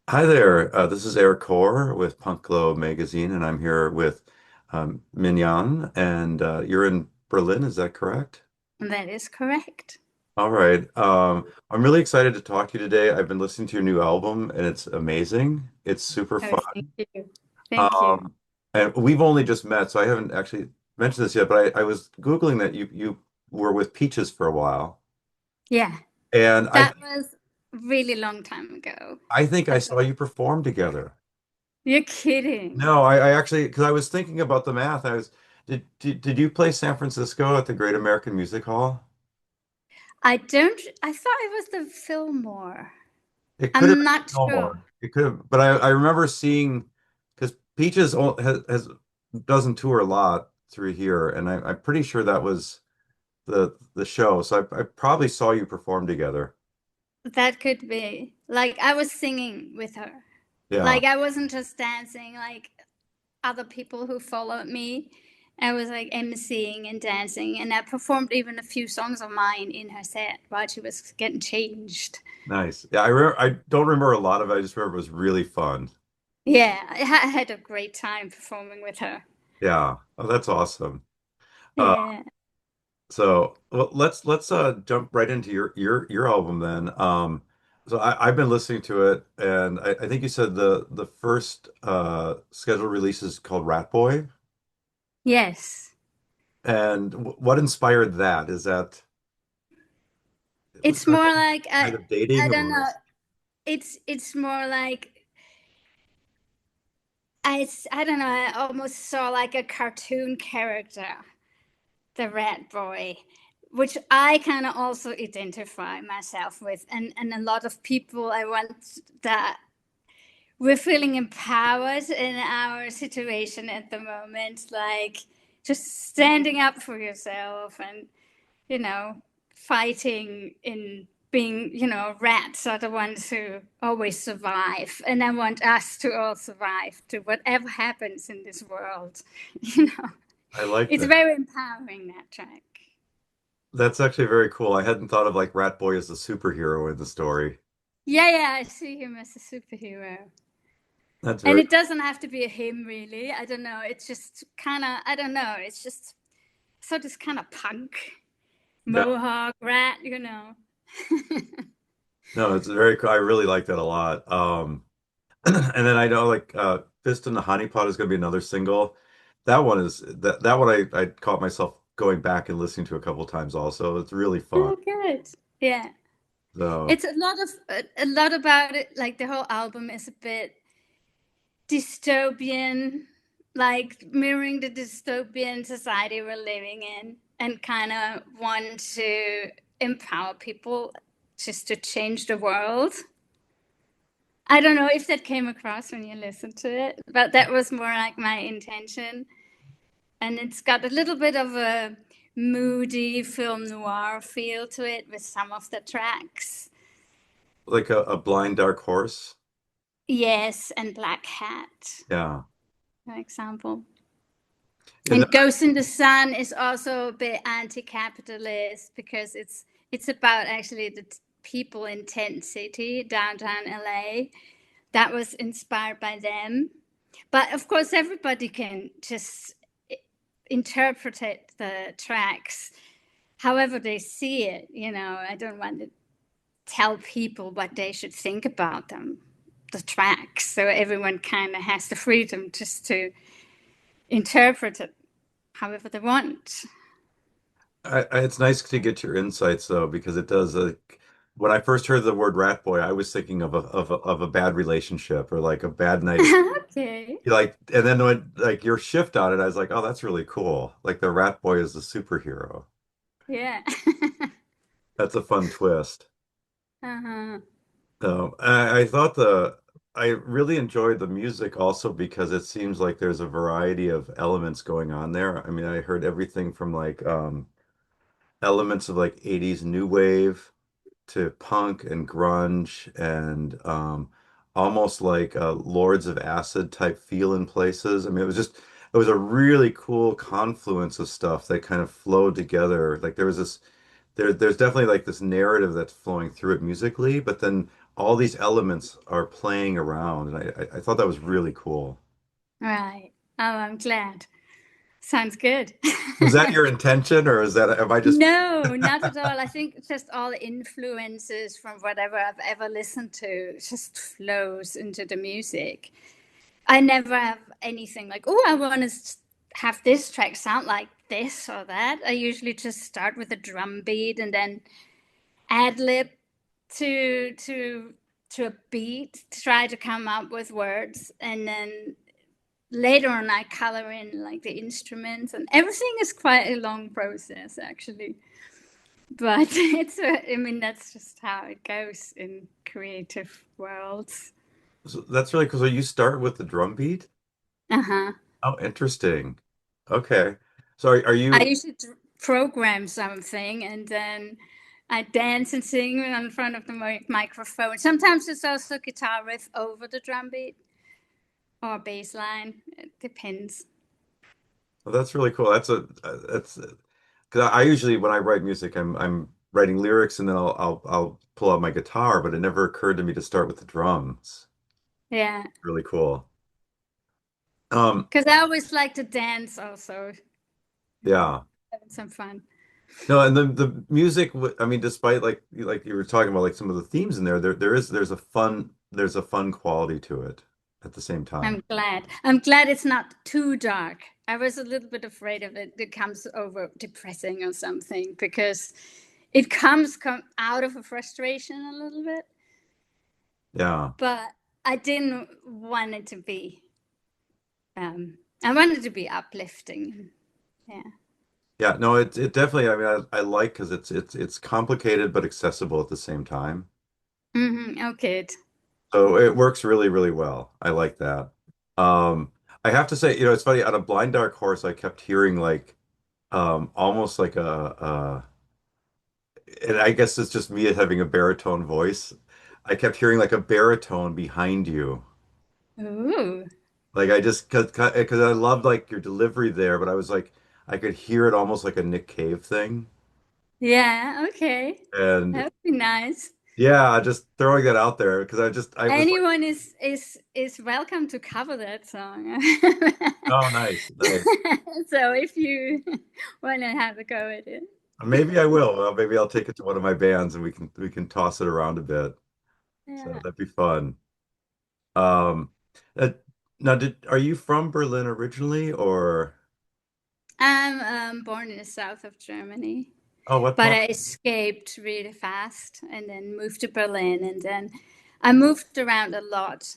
Hi there. This is Erik Core with Punk Glow Magazine, and I'm here with Mignon, and you're in Berlin, is that correct? That is correct. All right. I'm really excited to talk to you today. I've been listening to your new album, and it's amazing. It's super Oh, thank fun. you. Thank you. Um, and we've only just met, so I haven't actually mentioned this yet, but I was Googling that you were with Peaches for a while, Yeah, and that was really long time ago. I think I I thought, saw you perform together. you're kidding. No, I actually, because I was thinking about the math. Did you play San Francisco at the Great American Music Hall? I thought it was the Fillmore. It could have I'm been not sure. Fillmore. It could have, but I remember seeing because Peaches has doesn't tour a lot through here, and I'm pretty sure that was the show. So I probably saw you perform together. That could be. Like, I was singing with her. Yeah, Like, I wasn't just dancing like other people who followed me. I was like emceeing and dancing, and I performed even a few songs of mine in her set while she was getting changed. nice. Yeah, I don't remember a lot of it. I just remember it was really fun. Yeah, I had a great time performing with her. Yeah. Oh, that's awesome. Uh, Yeah. So well, let's jump right into your album then. So I've been listening to it, and I think you said the first scheduled release is called Rat Boy. Yes. And what inspired that? Is that was It's that more like kind of I dating don't or know. It's more like I don't know. I almost saw like a cartoon character, the rat boy, which I kind of also identify myself with, and a lot of people I want that we're feeling empowered in our situation at the moment, like just standing up for yourself and you know, fighting in being, rats are the ones who always survive. And I want us to all survive to whatever happens in this world. You know, I like it's that. very empowering, that track. That's actually very cool. I hadn't thought of like Rat Boy as a superhero in the story. Yeah, yeah, I see him as a superhero. That's And very it doesn't have to be a him, really. I don't know. It's just kind of, I don't know. It's just sort of kind of punk, yeah. mohawk, rat. No, it's very cool. I really like that a lot. And then I know like Fist in the Honey Pot is going to be another single. That one I caught myself going back and listening to a couple times also. It's really fun. Oh, good. Yeah. So It's a lot about it. Like the whole album is a bit dystopian, like mirroring the dystopian society we're living in, and kind of want to empower people just to change the world. I don't know if that came across when you listened to it, but that was more like my intention. And it's got a little bit of a moody film noir feel to it with some of the tracks. like a blind dark horse. Yes, and Black Hat, Yeah. for example. And And Ghost in the Sun is also a bit anti-capitalist because it's about actually the people in Tent City, downtown LA. That was inspired by them. But of course, everybody can just interpret the tracks however they see it. I don't want to tell people what they should think about them, the tracks. So everyone kind of has the freedom just to interpret it however they want. it's nice to get your insights though because it does when I first heard the word rat boy, I was thinking of a bad relationship or like a bad night at Okay. like and then when like your shift on it, I was like, oh, that's really cool. Like the rat boy is the superhero. Yeah. That's a fun twist. Uh-huh. I thought I really enjoyed the music also because it seems like there's a variety of elements going on there. I mean, I heard everything from like elements of like 80s new wave to punk and grunge and almost like Lords of Acid type feel in places. I mean, it was a really cool confluence of stuff that kind of flowed together. Like there was this there's definitely like this narrative that's flowing through it musically, but then all these elements are playing around, and I thought that was really cool. Right. Oh, I'm glad. Sounds good. Was that your intention, or is that am I just No, not at all. I think just all the influences from whatever I've ever listened to just flows into the music. I never have anything like, oh, I want to have this track sound like this or that. I usually just start with a drum beat and then ad lib to to to a beat, try to come up with words, and then later on I color in like the instruments, and everything is quite a long process actually. But I mean, that's just how it goes in creative worlds. so that's really cool. So you start with the drum beat? Uh huh. Oh, interesting. Okay. So are I you usually program something and then I dance and sing in front of the microphone. Sometimes it's also guitar riff over the drum beat or bass line. It depends. well, that's really cool. That's because I usually when I write music, I'm writing lyrics and then I'll pull out my guitar, but it never occurred to me to start with the drums. Yeah. Really cool. Um, Because I always like to dance also, yeah. having some fun. No, and the music, I mean, despite like you were talking about like some of the themes in there, there's a fun quality to it at the same time. I'm glad. I'm glad it's not too dark. I was a little bit afraid of it. It comes over depressing or something because it come out of a frustration a little bit, Yeah. but I didn't want it to be. I wanted to be uplifting. Yeah. Yeah, no, it definitely, I mean, I like because it's complicated but accessible at the same time. Oh, good. So it works really, really well. I like that. Um, I have to say, it's funny, on a Blind Dark Horse, I kept hearing like almost like and I guess it's just me having a baritone voice. I kept hearing like a baritone behind you. Ooh. Like I just because I loved like your delivery there, but I was like I could hear it almost like a Nick Cave thing. Yeah. Okay. And That would be nice. yeah, just throwing that out there because I was like, Anyone is welcome to cover that song. oh, nice, nice. So if you want to have a go at it. Maybe I will. Well, maybe I'll take it to one of my bands and we can toss it around a bit. So Yeah. that'd be fun. Um, uh, now, did are you from Berlin originally, or I'm born in the south of Germany, oh, what but part? I escaped really fast and then moved to Berlin. And then I moved around a lot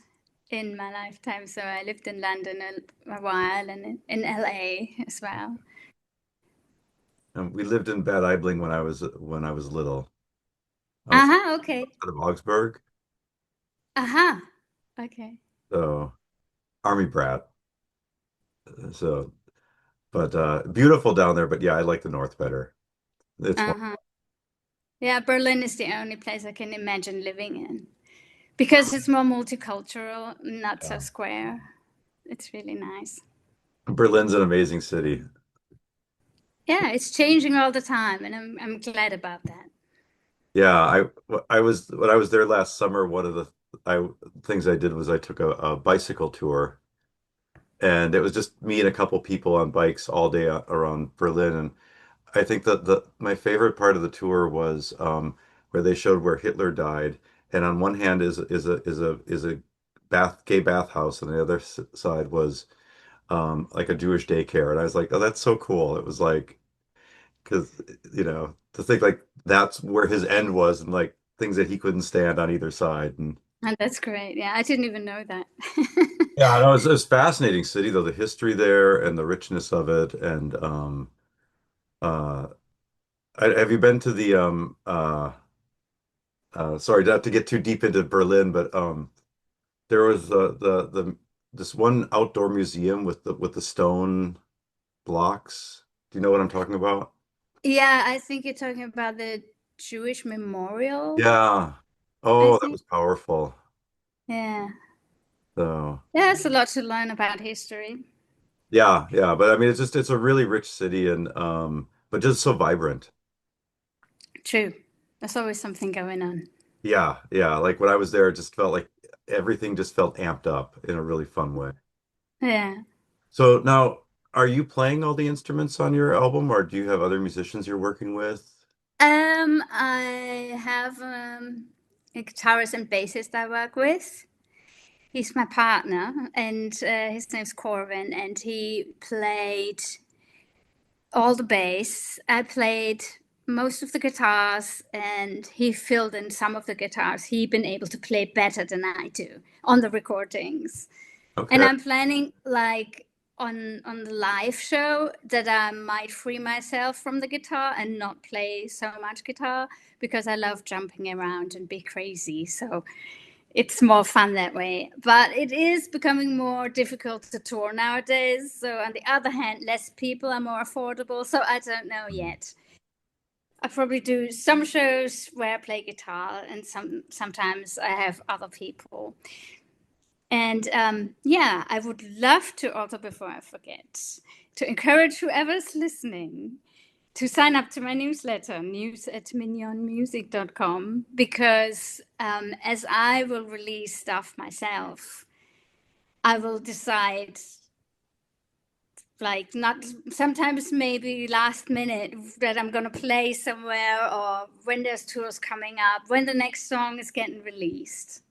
in my lifetime. So I lived in London a while and in LA as well. We lived in Bad Aibling when I was little. Uh Outside huh. Okay. of Augsburg. Uh huh. Okay. So Army brat. So, but beautiful down there. But yeah, I like the North better. It's Uh more, huh. Yeah, Berlin is the only place I can imagine living in because it's more multicultural, not so yeah. square. It's really nice. Berlin's an amazing city. Yeah, it's changing all the time, and I'm glad about that. Yeah, I was when I was there last summer. One of the I things I did was I took a bicycle tour, and it was just me and a couple people on bikes all day around Berlin. And I think that the my favorite part of the tour was where they showed where Hitler died, and on one hand is a gay bathhouse, and the other side was like a Jewish daycare, and I was like, oh, that's so cool. It was like because to think like that's where his end was, and like things that he couldn't stand on either side, and And that's great. Yeah, I didn't even know that. yeah, no, it's fascinating city though, the history there and the richness of it, and uh, have you been to the sorry, not to get too deep into Berlin, but there was the this one outdoor museum with the stone blocks. Do you know what I'm talking about? Yeah, I think you're talking about the Jewish memorial, Yeah. I Oh, that think. was powerful. Yeah. So, Yeah, it's a lot to learn about history. yeah, yeah, but I mean it's a really rich city and but just so vibrant. True. There's always something going on. Yeah, yeah. Like when I was there, it just felt like everything just felt amped up in a really fun way. Yeah. So now, are you playing all the instruments on your album, or do you have other musicians you're working with? I have a guitarist and bassist I work with. He's my partner, and his name's Corvin, and he played all the bass. I played most of the guitars, and he filled in some of the guitars. He's been able to play better than I do on the recordings. And Okay. I'm planning like on the live show that I might free myself from the guitar and not play so much guitar because I love jumping around and be crazy. So it's more fun that way. But it is becoming more difficult to tour nowadays. So on the other hand, less people are more affordable. So I don't know yet. I probably do some shows where I play guitar, and sometimes I have other people. And yeah, I would love to also, before I forget, to encourage whoever's listening to sign up to my newsletter, news@mignonmusic.com, because as I will release stuff myself, I will decide, like, not sometimes maybe last minute that I'm going to play somewhere or when there's tours coming up, when the next song is getting released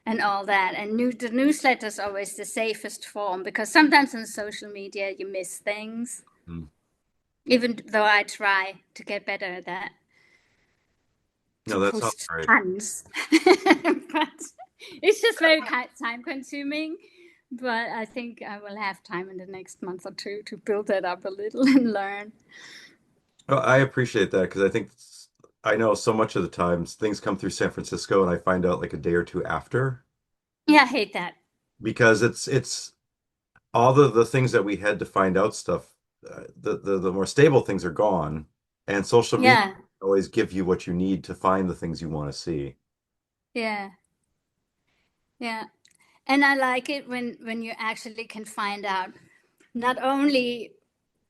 and all that. And the newsletter is always the safest form because sometimes on social media you miss things, Mm. even though I try to get better at that, to No, that sounds post great. tons. But it's just very time consuming. But I think I will have time in the next month or two to build that up a little and learn. Well, I appreciate that because I know so much of the times things come through San Francisco and I find out like a day or two after Yeah, I hate that. because it's all the things that we had to find out stuff, the more stable things are gone, and social media Yeah, always give you what you need to find the things you want to see. yeah, yeah. And I like it when you actually can find out not only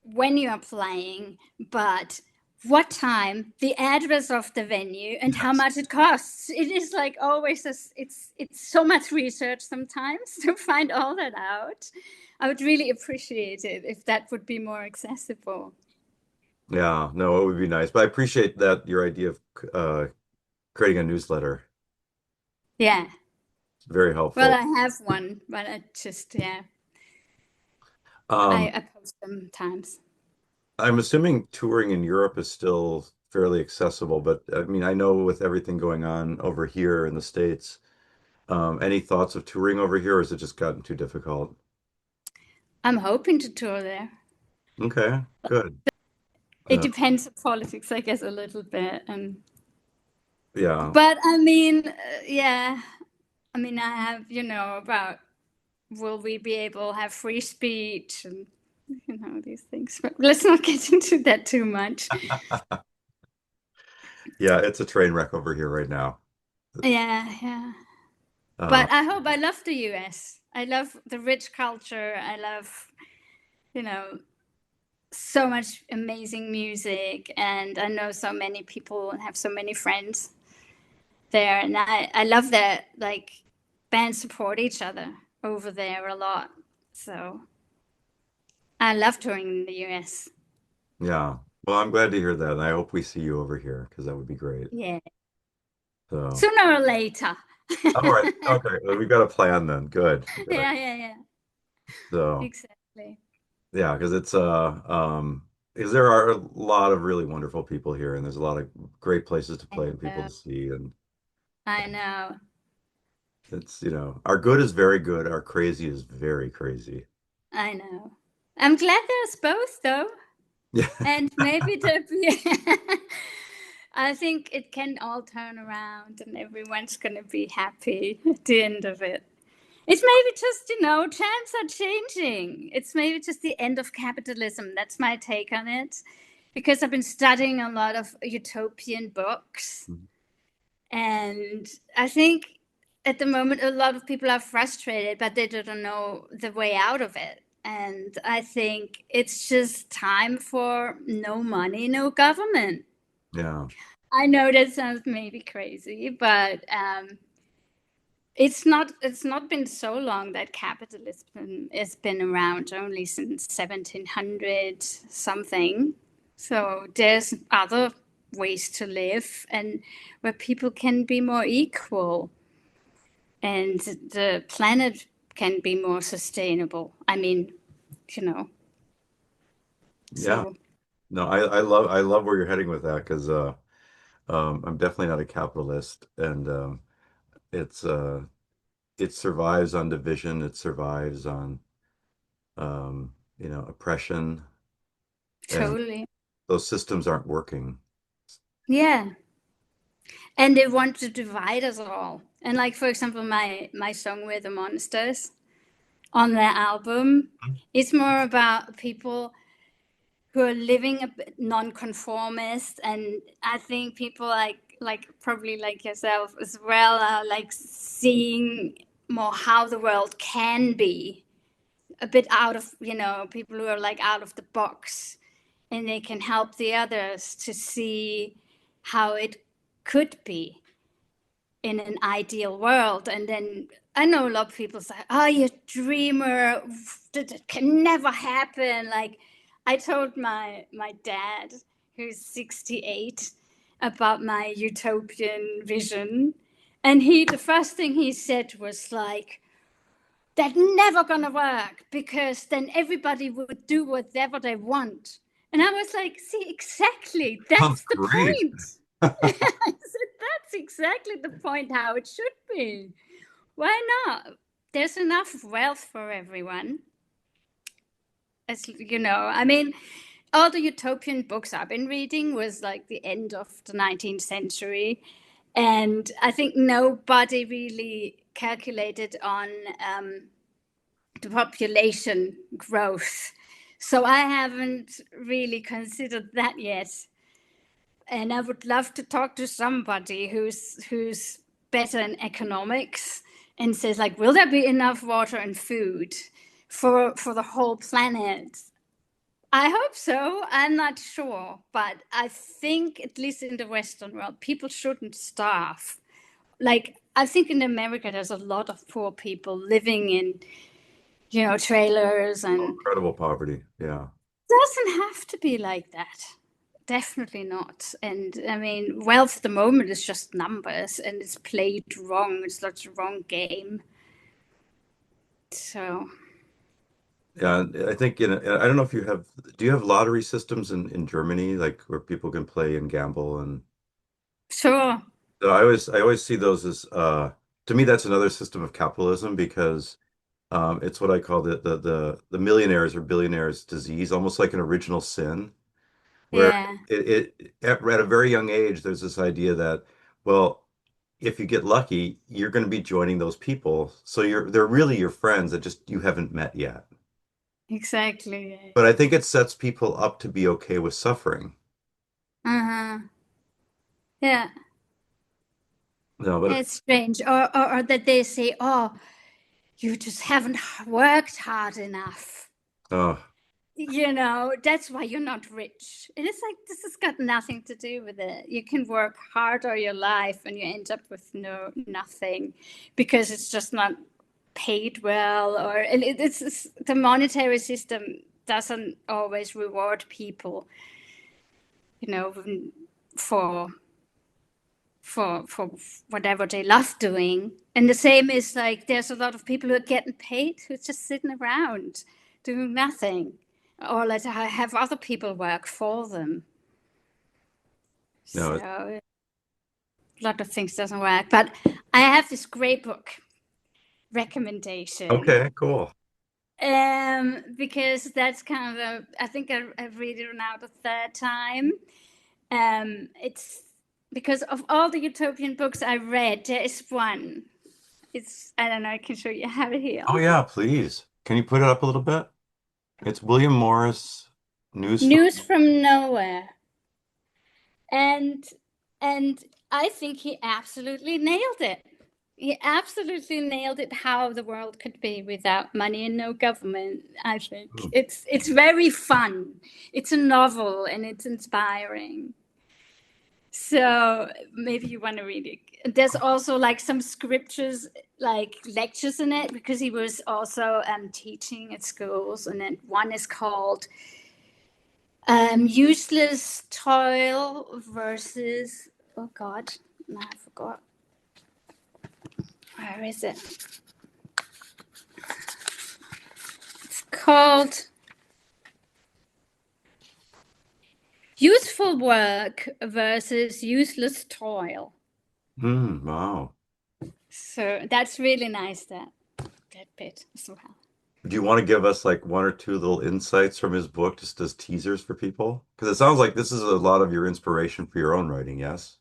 when you're playing, but what time, the address of the venue, and how Yes. much it costs. It is like always it's so much research sometimes to find all that out. I would really appreciate it if that would be more accessible. Yeah, no, it would be nice. But I appreciate that your idea of creating a newsletter. Yeah. It's very Well, helpful. I have one, but I just yeah, Um, I post them times. I'm assuming touring in Europe is still fairly accessible, but I mean, I know with everything going on over here in the States, any thoughts of touring over here, or has it just gotten too difficult? I'm hoping to tour there. Okay, good. It Uh, depends on politics, I guess, a little bit, and yeah, but I mean, yeah. I mean, I have, about will we be able to have free speech and, these things. But let's not get into that too much. yeah, it's a train wreck over here right now. Yeah, yeah. Uh, But I love the US. I love the rich culture. I love, you know, so much amazing music. And I know so many people and have so many friends there. And I love that, like, bands support each other over there a lot. So I love touring in the US. yeah. Well, I'm glad to hear that, and I hope we see you over here because that would be great. Yeah. So, Sooner or later. all right, okay, well, we got a plan then. Good, good. Yeah, yeah, yeah. So, Exactly. yeah, because because there are a lot of really wonderful people here, and there's a lot of great places to I play and people know. to see, and I know. it's, our good is very good, our crazy is very crazy. I know. I'm glad there's both though. Yeah, And maybe the I think it can all turn around and everyone's gonna be happy at the end of it. It's maybe just, times are changing. It's maybe just the end of capitalism. That's my take on it. Because I've been studying a lot of utopian books. And I think at the moment, a lot of people are frustrated, but they don't know the way out of it. And I think it's just time for no money, no government. Yeah. I know that sounds maybe crazy, but it's not been so long that capitalism has been around, only since 1700 something. So there's other ways to live and where people can be more equal and the planet can be more sustainable. I mean, you know, Yeah. so No, I love where you're heading with that because I'm definitely not a capitalist, and it's it survives on division, it survives on oppression, and totally. those systems aren't working. Yeah. And they want to divide us all. And like for example, my song with the monsters on their album, it's more about people who are living a bit non-conformist, and I think people like probably like yourself as well are like seeing more how the world can be a bit out of, people who are like out of the box, and they can help the others to see how it could be in an ideal world. And then I know a lot of people say, "Oh, you dreamer, that can never happen." Like I told my dad, who's 68, about my utopian vision, and the first thing he said was like, "That's never gonna work because then everybody would do whatever they want." And I was like, "See, exactly, Sounds that's the great. point." I said, "That's exactly the point how it should be. Why not? There's enough wealth for everyone." As you know, I mean, all the utopian books I've been reading was like the end of the 19th century. And I think nobody really calculated on the population growth. So I haven't really considered that yet. And I would love to talk to somebody who's better in economics and says like, will there be enough water and food for the whole planet? I hope so. I'm not sure, but I think at least in the Western world, people shouldn't starve. Like I think in America, there's a lot of poor people living in, trailers, Oh, and incredible poverty. Yeah. doesn't have to be like that. Definitely not. And I mean, wealth at the moment is just numbers and it's played wrong. It's not the wrong game. So, Yeah, I think I don't know if do you have lottery systems in Germany, like where people can play and gamble? And sure. so I always see those as to me that's another system of capitalism because it's what I call the millionaires or billionaires disease, almost like an original sin, where Yeah, at a very young age there's this idea that, well, if you get lucky, you're going to be joining those people, so they're really your friends that just you haven't met yet. exactly. But I think it sets people up to be okay with suffering. Uh-huh. Yeah. No, but It's strange. Or that they say, oh, you just haven't worked hard enough. uh, That's why you're not rich. And it's like, this has got nothing to do with it. You can work hard all your life and you end up with nothing because it's just not paid well, and it's the monetary system doesn't always reward people, you know, for for whatever they love doing. And the same is like there's a lot of people who are getting paid who's just sitting around doing nothing, or let have other people work for them. no. So a lot of things doesn't work. But I have this great book recommendation, Okay, cool. because that's kind of I think I've read it now the third time. It's because of all the utopian books I read, there is one. It's I don't know. I can show you. I have it here. Oh yeah, please. Can you put it up a little bit? It's William Morris, News from. News from Nowhere, and and I think he absolutely nailed it. He absolutely nailed it. How the world could be without money and no government. I think Hmm. it's very fun. It's a novel and it's inspiring. So maybe you want to read it. There's also like some scriptures, like lectures in it, because he was also teaching at schools. And then one is called Useless Toil versus, oh God, no, I forgot. Where is it? It's called Useful Work versus Useless Toil. Wow. So that's really nice, that bit as well. Do you want to give us like one or two little insights from his book just as teasers for people? Because it sounds like this is a lot of your inspiration for your own writing, yes?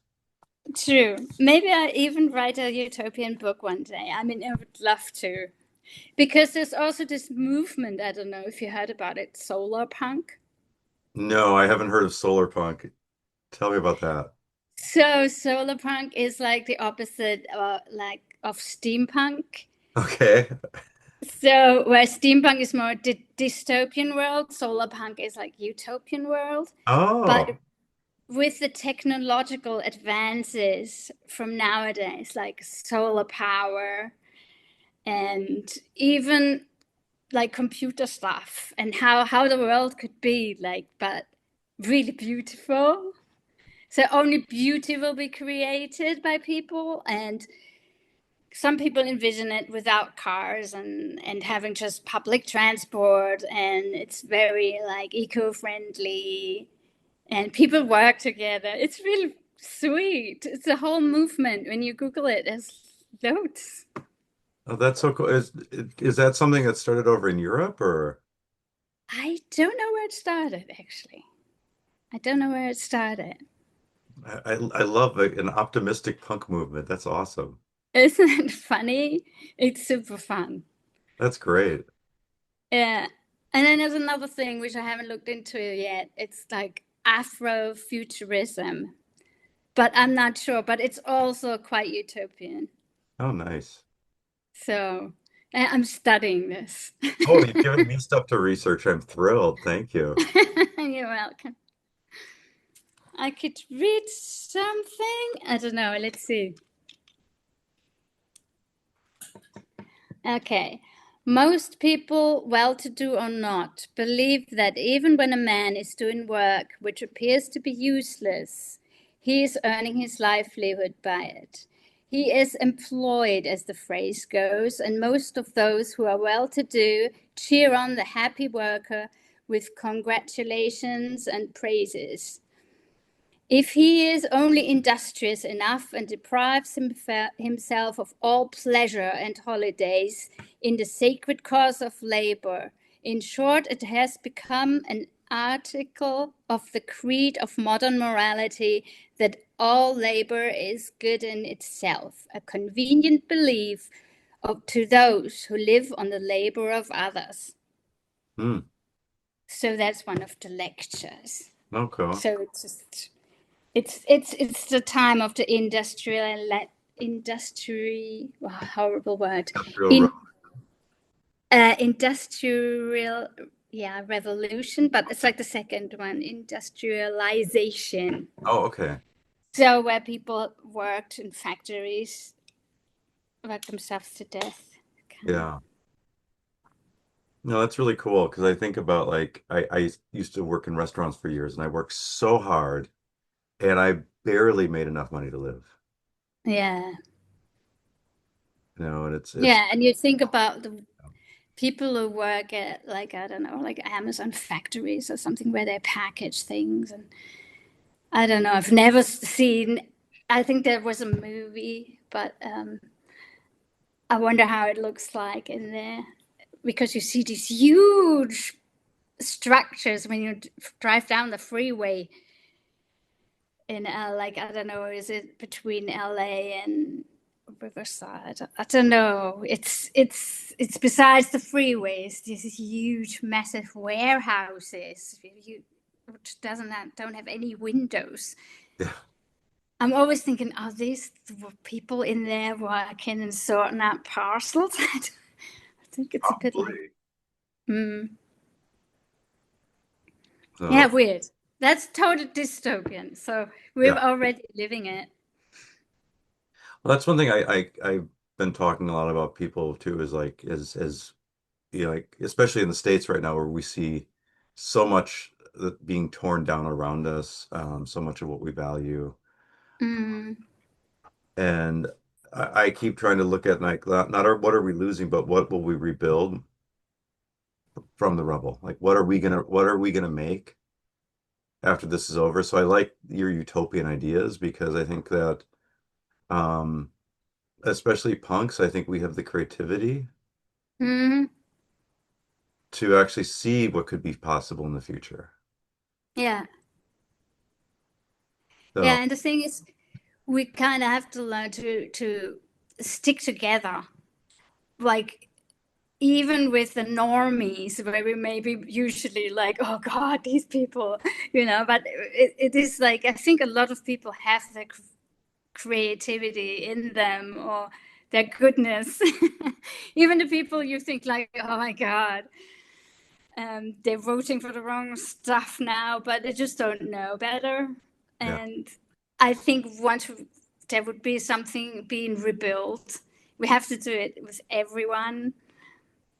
True. Maybe I even write a utopian book one day. I mean, I would love to. Because there's also this movement, I don't know if you heard about it, solar punk. No, I haven't heard of solar punk. Tell me about that. So solar punk is like the opposite like of steampunk. Okay. So where steampunk is more dystopian world, solar punk is like utopian world. But Oh. with the technological advances from nowadays, like solar power and even like computer stuff and how the world could be like, but really beautiful. So only beauty will be created by people, and some people envision it without cars and having just public transport, and it's very like eco-friendly and people work together. It's really sweet. It's a whole movement. When you Google it, there's loads. Oh, that's so cool. Is that something that started over in Europe or? I don't know where it started, actually. I don't know where it started. I love an optimistic punk movement. That's awesome. Isn't it funny? It's super fun. That's great. Yeah. And then there's another thing which I haven't looked into yet. It's like Afrofuturism, but I'm not sure. But it's also quite utopian. Oh, nice. So I'm studying this. Oh, you've given me stuff to research. I'm thrilled. Thank you. You're welcome. I could read something. I don't know. Let's see. Okay. Most people, well to do or not, believe that even when a man is doing work which appears to be useless, he is earning his livelihood by it. He is employed, as the phrase goes, and most of those who are well to do cheer on the happy worker with congratulations and praises. If he is only industrious enough and deprives himself of all pleasure and holidays in the sacred cause of labor, in short, it has become an article of the creed of modern morality that all labor is good in itself, a convenient belief to those who live on the labor of others. Hmm. So that's one of the lectures. Okay. So it's just it's the time of the industry horrible word Industrial in industrial revolution, but it's like the second one, industrialization. Oh, okay. So where people worked in factories, worked themselves to death, kind of. Yeah. No, that's really cool because I think about like I used to work in restaurants for years and I worked so hard and I barely made enough money to live. Yeah, And it's yeah, and you think about the people who work at, like, I don't know, like Amazon factories or something where they package things, and I don't know, I've never seen, I think there was a movie, but I wonder how it looks like in there, because you see these huge structures when you drive down the freeway in like, I don't know, is it between LA and Riverside? I don't know. It's besides the freeways. These huge, massive warehouses, which don't have any windows. yeah, I'm always thinking, are these people in there working and sorting out parcels? I think it's a bit like, probably. mm, So yeah, weird. That's total dystopian. So we're Yeah. already living it. Well, that's one thing I've been talking a lot about people too is like is you know, like especially in the States right now where we see so much being torn down around us, so much of what we value. Mm, And I keep trying to look at like what are we losing, but what will we rebuild from the rubble? Like what are we gonna make after this is over? So I like your utopian ideas because I think that um especially punks, I think we have the creativity mm, to actually see what could be possible in the future. yeah. So Yeah. And the thing is, we kind of have to learn to stick together. Like, even with the normies, where we maybe usually like, oh God, these people, but it is like, I think a lot of people have their creativity in them or their goodness. Even the people you think like, oh my God, they're voting for the wrong stuff now, but they just don't know better. yeah. And I think once there would be something being rebuilt, we have to do it with everyone.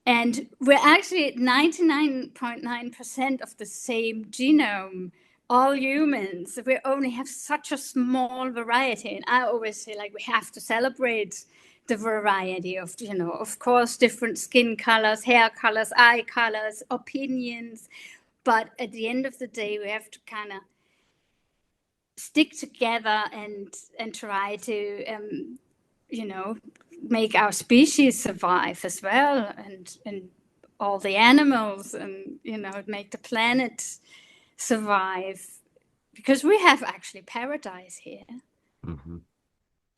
And we're actually at 99.9% of the same genome, all humans. We only have such a small variety. And I always say, like, we have to celebrate the variety of, of course, different skin colors, hair colors, eye colors, opinions. But at the end of the day, we have to kind of stick together and try to you know make our species survive as well, and all the animals, and make the planet survive, because we have actually paradise here. Hmm.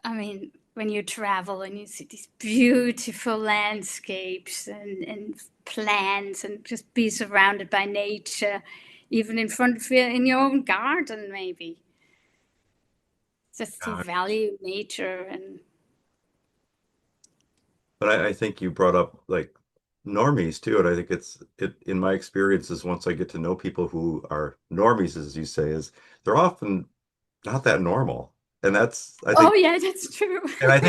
I mean, when you travel and you see these beautiful landscapes and plants and just be surrounded by nature, even in front of you in your own garden, maybe just to Yeah. value nature. And But I think you brought up like normies too, and I think it in my experiences once I get to know people who are normies, as you say, is they're often not that normal. And that's I oh think yeah, that's true. and I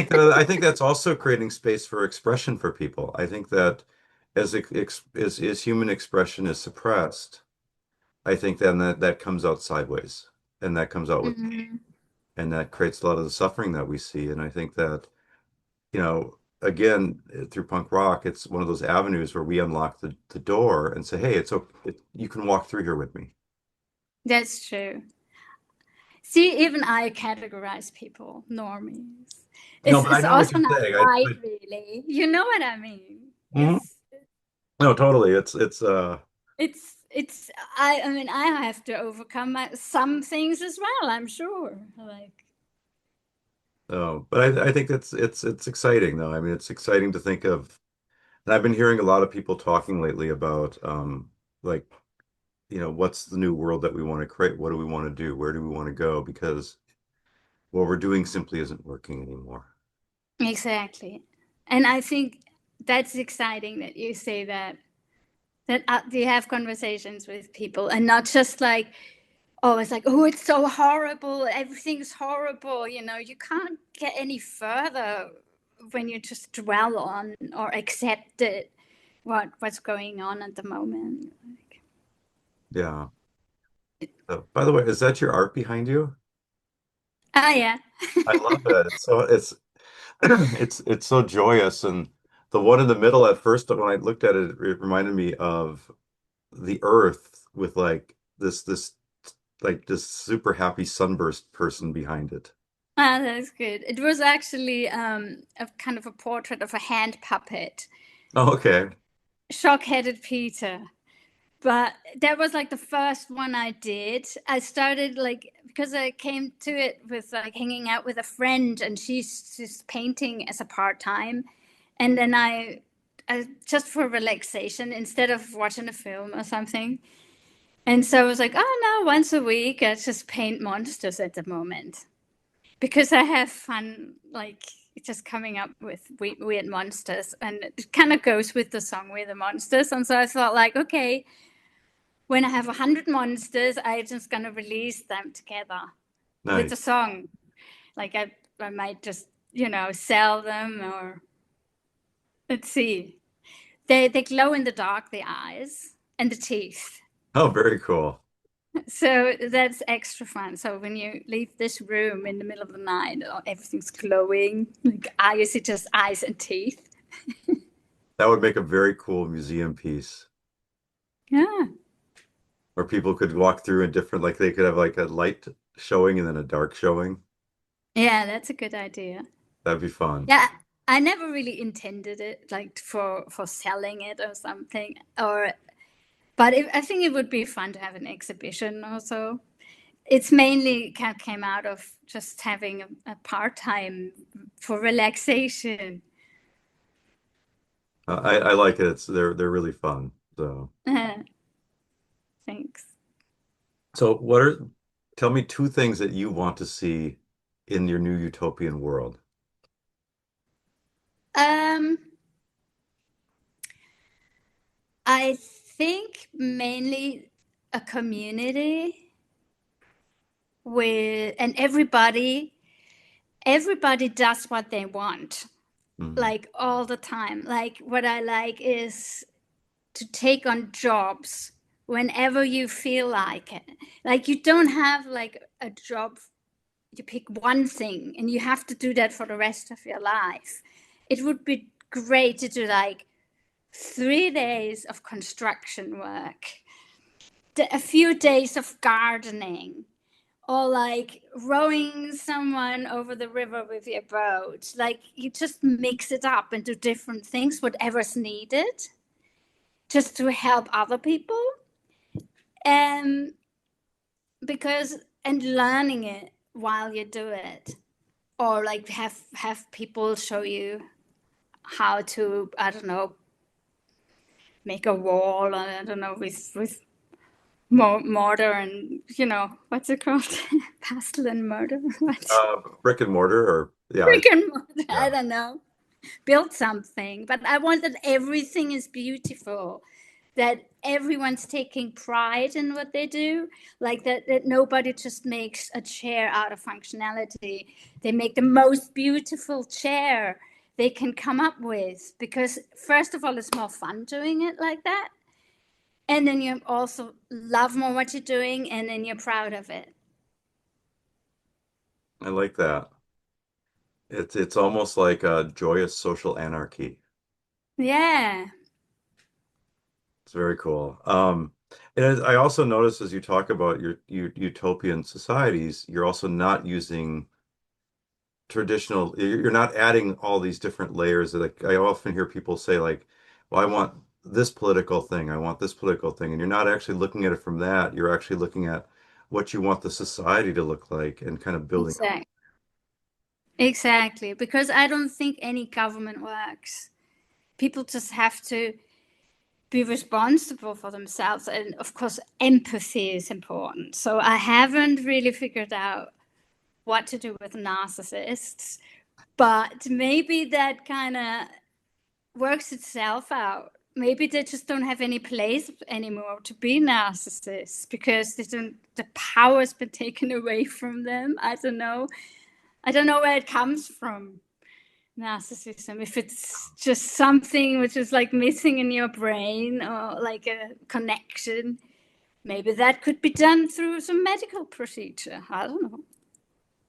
think that's also creating space for expression for people. I think that as human expression is suppressed, I think then that comes out sideways and that comes out with pain Mhm. and that creates a lot of the suffering that we see. And I think that, again, through punk rock, it's one of those avenues where we unlock the door and say, hey, it's okay. You can walk through here with me. That's true. See, even I categorize people normies. No, it's, but I it's know what also you're not saying. right, really. You know what I mean? Mhm. No, totally. It's I mean, I have to overcome some things as well, I'm sure. Like, No, but I think it's exciting though. I mean, it's exciting to think of, and I've been hearing a lot of people talking lately about like, what's the new world that we want to create? What do we want to do? Where do we want to go? Because what we're doing simply isn't working anymore. exactly. And I think that's exciting that you say that you have conversations with people and not just like, oh, it's like, oh, it's so horrible, everything's horrible. You can't get any further when you just dwell on or accept it, what's going on at the moment. Yeah. By the way, is that your art behind you? Ah, yeah. I love it. It's so joyous, and the one in the middle at first when I looked at it, it reminded me of the Earth with like this super happy sunburst person behind it. Ah, that's good. It was actually a kind of a portrait of a hand puppet, Oh, okay. shock-headed Peter. But that was like the first one I did. I started like, because I came to it with like hanging out with a friend, and she's just painting as a part-time. And then I just for relaxation, instead of watching a film or something. And so I was like, oh no, once a week I just paint monsters at the moment, because I have fun, like just coming up with weird monsters, and it kind of goes with the song "We're the Monsters." And so I thought, like, okay, when I have 100 monsters, I just gonna release them together with a Nice. song. Like I might just, sell them or let's see. They glow in the dark, the eyes and the teeth. Oh, very cool. So that's extra fun. So when you leave this room in the middle of the night, everything's glowing. Like eyes, it's just eyes and teeth. That would make a very cool museum piece. Yeah. Or people could walk through in different, like they could have like a light showing and then a dark showing. Yeah, that's a good idea. That'd be fun. Yeah, I never really intended it like for selling it or something. But I think it would be fun to have an exhibition also. It's mainly came out of just having a part-time for relaxation. I like it. They're really fun. So Thanks. so tell me two things that you want to see in your new utopian world. Um, I think mainly a community and everybody does what they want, Mm, like all the time. Like what I like is to take on jobs whenever you feel like it. Like you don't have like a job, you pick one thing and you have to do that for the rest of your life. It would be great to do like 3 days of construction work, a few days of gardening, or like rowing someone over the river with your boat. Like you just mix it up and do different things, whatever's needed, just to help other people. And and learning it while you do it, or like have people show you how to, I don't know, make a wall. I don't know, with mortar and what's it called? Pestle and mortar. What? brick and mortar, or yeah, Brick and mortar. I yeah. don't know. Build something, but I want that everything is beautiful. That everyone's taking pride in what they do, like that nobody just makes a chair out of functionality. They make the most beautiful chair they can come up with, because first of all, it's more fun doing it like that, and then you also love more what you're doing, and then you're proud of it. I like that. It's almost like a joyous social anarchy. Yeah. It's very cool. And I also notice as you talk about your utopian societies, you're also not using traditional, you're not adding all these different layers. Like I often hear people say like, well, I want this political thing, I want this political thing, and you're not actually looking at it from that. You're actually looking at what you want the society to look like and kind of building up. Exactly. Exactly, because I don't think any government works. People just have to be responsible for themselves, and of course empathy is important. So I haven't really figured out what to do with narcissists, but maybe that kind of works itself out. Maybe they just don't have any place anymore to be narcissists, because the power's been taken away from them. I don't know where it comes from, narcissism, if it's just something which is like missing in your brain, or like a connection. Maybe that could be done through some medical procedure. I don't know.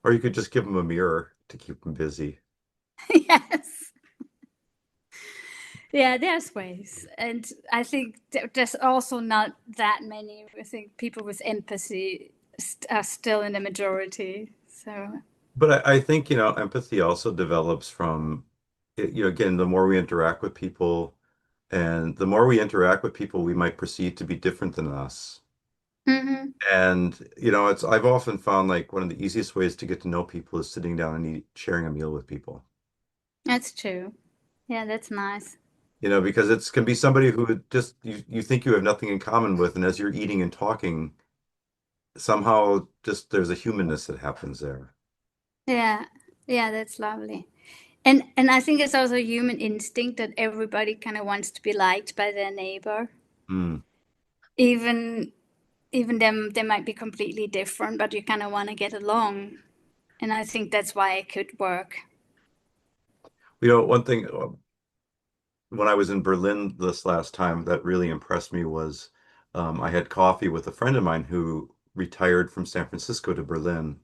Or you could just give them a mirror to keep them busy. Yes. Yeah, there's ways. And I think there's also not that many. I think people with empathy are still in the majority. So, But I think, empathy also develops from, again, the more we interact with people, and the more we interact with people we might perceive to be different than us. mhm, And, I've often found like one of the easiest ways to get to know people is sitting down and sharing a meal with people. that's true. Yeah, that's nice. Because it can be somebody who just you think you have nothing in common with, and as you're eating and talking, somehow just there's a humanness that happens there. Yeah, yeah, that's lovely. And I think it's also a human instinct that everybody kind of wants to be liked by their neighbor. Mm. even even them they might be completely different, but you kind of want to get along. And I think that's why it could work. One thing when I was in Berlin this last time that really impressed me was I had coffee with a friend of mine who retired from San Francisco to Berlin.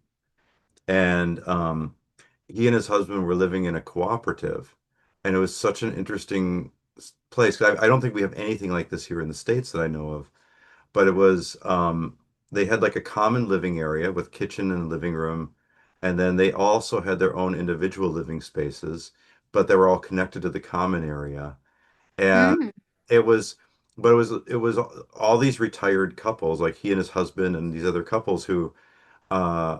And he and his husband were living in a cooperative. And it was such an interesting place. I don't think we have anything like this here in the States that I know of. But it was, they had like a common living area with kitchen and living room. And then they also had their own individual living spaces, but they were all connected to the common area. And Mm, it was, it was all these retired couples, like he and his husband and these other couples who, uh,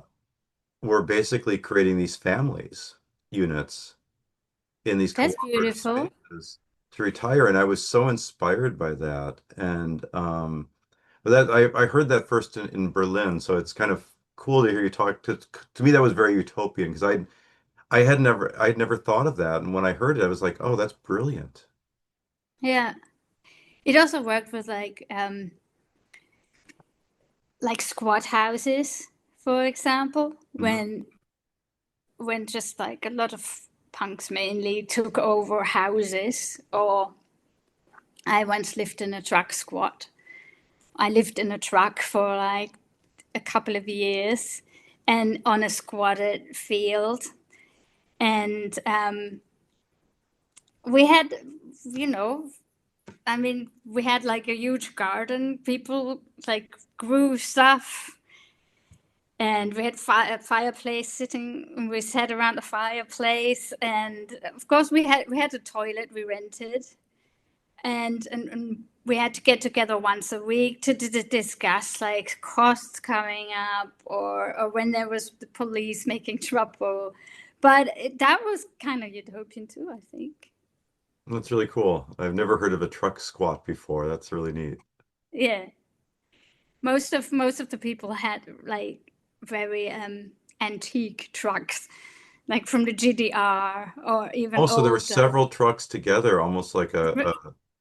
were basically creating these families units in these that's cooperative beautiful. spaces to retire. And I was so inspired by that. And but I heard that first in Berlin, so it's kind of cool to hear you talk to me. That was very utopian because I'd never thought of that. And when I heard it, I was like, oh, that's brilliant. Yeah. It also worked with like squat houses, for example, Mhm. when just like a lot of punks mainly took over houses. Or I once lived in a truck squat. I lived in a truck for like a couple of years and on a squatted field. And we had, you know, I mean, we had like a huge garden. People like grew stuff, and we had a fireplace sitting. And we sat around the fireplace, and of course, we had a toilet we rented, and we had to get together once a week to discuss like costs coming up, or when there was the police making trouble. But that was kind of utopian too, I think. That's really cool. I've never heard of a truck squat before. That's really neat. Yeah. Most of the people had like very antique trucks, like from the GDR or even Also, there were older. several trucks together, almost like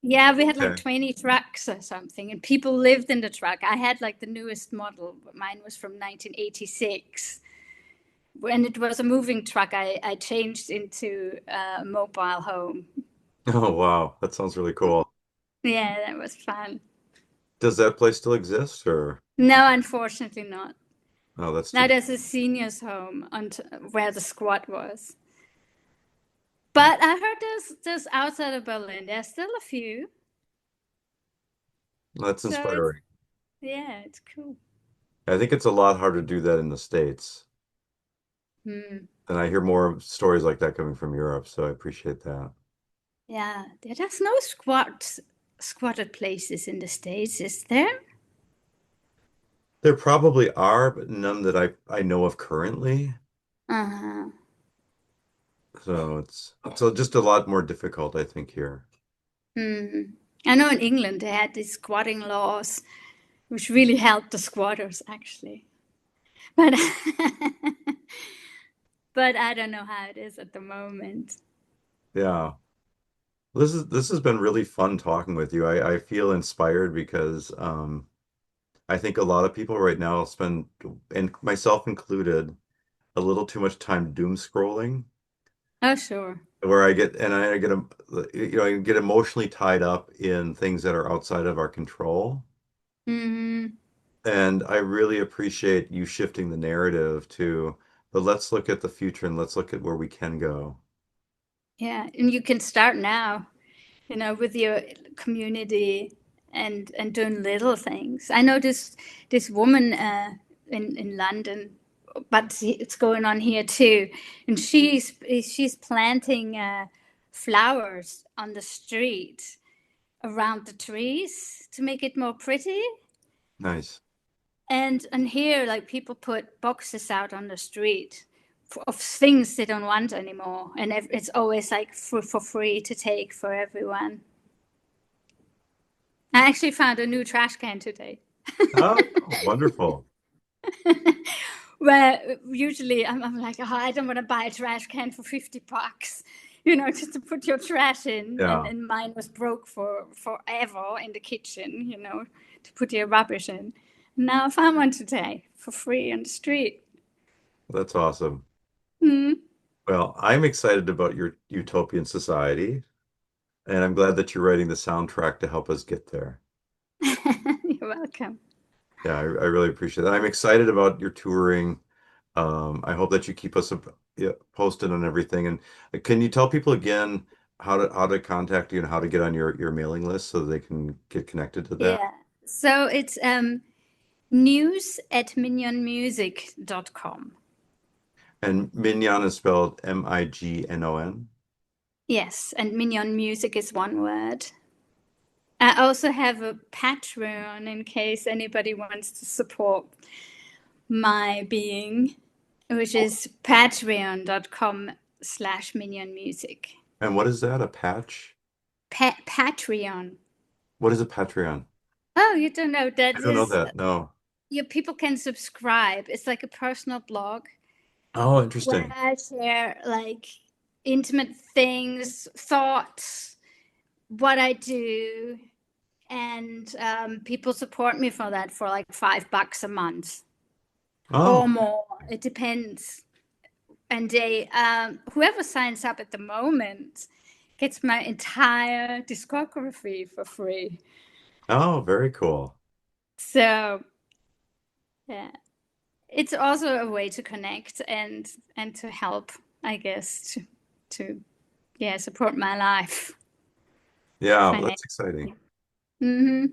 Yeah, we had like okay. 20 trucks or something, and people lived in the truck. I had like the newest model, but mine was from 1986. When it was a moving truck, I changed into a mobile home. Oh, wow. That sounds really cool. Yeah, that was fun. Does that place still exist or? No, unfortunately not. Oh, that's too Now bad. there's a seniors home on where the squat was. But I heard there's outside of Berlin, there's still a few. That's So it's, inspiring. yeah, it's cool. I think it's a lot harder to do that in the States. Hmm. And I hear more stories like that coming from Europe, so I appreciate that. Yeah, there's no squatted places in the States, is there? There probably are, but none that I know of currently. Uh-huh. So it's just a lot more difficult, I think, here. Hmm. I know in England they had these squatting laws, which really helped the squatters actually. But but I don't know how it is at the moment. Yeah. This has been really fun talking with you. I feel inspired because I think a lot of people right now spend, and myself included, a little too much time doom scrolling, Oh, sure. where I get emotionally tied up in things that are outside of our control. Hmm. And I really appreciate you shifting the narrative to, but let's look at the future and let's look at where we can go. Yeah, and you can start now, with your community and doing little things. I know this woman in London, but it's going on here too, and she's planting flowers on the street around the trees to make it more pretty. Nice. And here, like people put boxes out on the street of things they don't want anymore, and it's always like for free to take for everyone. I actually found a new trash can today. Oh, wonderful. Where usually I'm like, oh, I don't want to buy a trash can for 50 bucks, just to put your trash in. And, Yeah. and mine was broke for forever in the kitchen, to put your rubbish in. Now I found one today for free on the street. That's awesome. Mm. Well, I'm excited about your utopian society, and I'm glad that you're writing the soundtrack to help us get there. You're welcome. Yeah, I really appreciate that. I'm excited about your touring. I hope that you keep us yeah, posted on everything. And can you tell people again how to contact you and how to get on your mailing list so they can get connected to that? Yeah. So it's news at mignonmusic.com. And Mignon is spelled Mignon. Yes, and Mignon Music is one word. I also have a Patreon in case anybody wants to support my being, which is patreon.com/mignonmusic. And what is that? A patch? Patreon. What is a Patreon? Oh, you don't know that I don't know is that. No. your people can subscribe. It's like a personal blog Oh, where interesting. I share like intimate things, thoughts, what I do, and people support me for that for like $5 a month or Oh, more. It depends. And they, whoever signs up at the moment, gets my entire discography for free. oh, very cool. So yeah, it's also a way to connect and to help, I guess, to yeah support my life Yeah, well, financially. that's exciting. Hmm.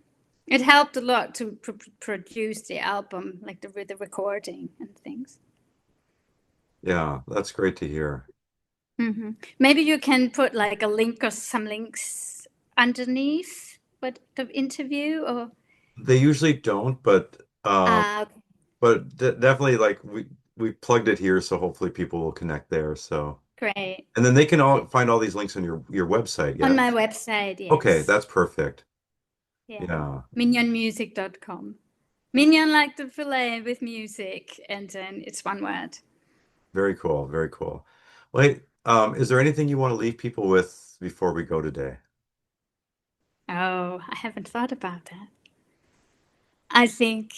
It helped a lot to produce the album, like the recording and things. Yeah, that's great to hear. Hmm. Maybe you can put like a link or some links underneath what the interview or They usually don't, uh but de definitely like we plugged it here, so hopefully people will connect there. So, great. and then they can all find all these links on your website. On my Yes. website, Okay, yes. that's perfect. Yeah. Yeah, Mignonmusic.com. Mignon like the filet with music, and then it's one word. very cool, very cool. Wait, is there anything you want to leave people with before we go today? Oh, I haven't thought about that. I think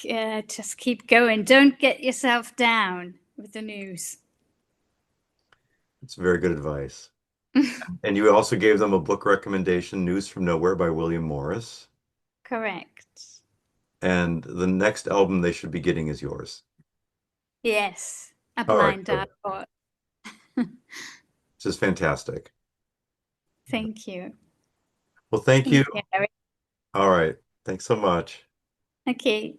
just keep going. Don't get yourself down with the news. It's very good advice. And you also gave them a book recommendation, News from Nowhere by William Morris. Correct. And the next album they should be getting is yours. Yes, a All right, blind good. dot bot. This is fantastic. Thank you. Well, thank you. Thank you, Eric. All right. Thanks so much. Okay.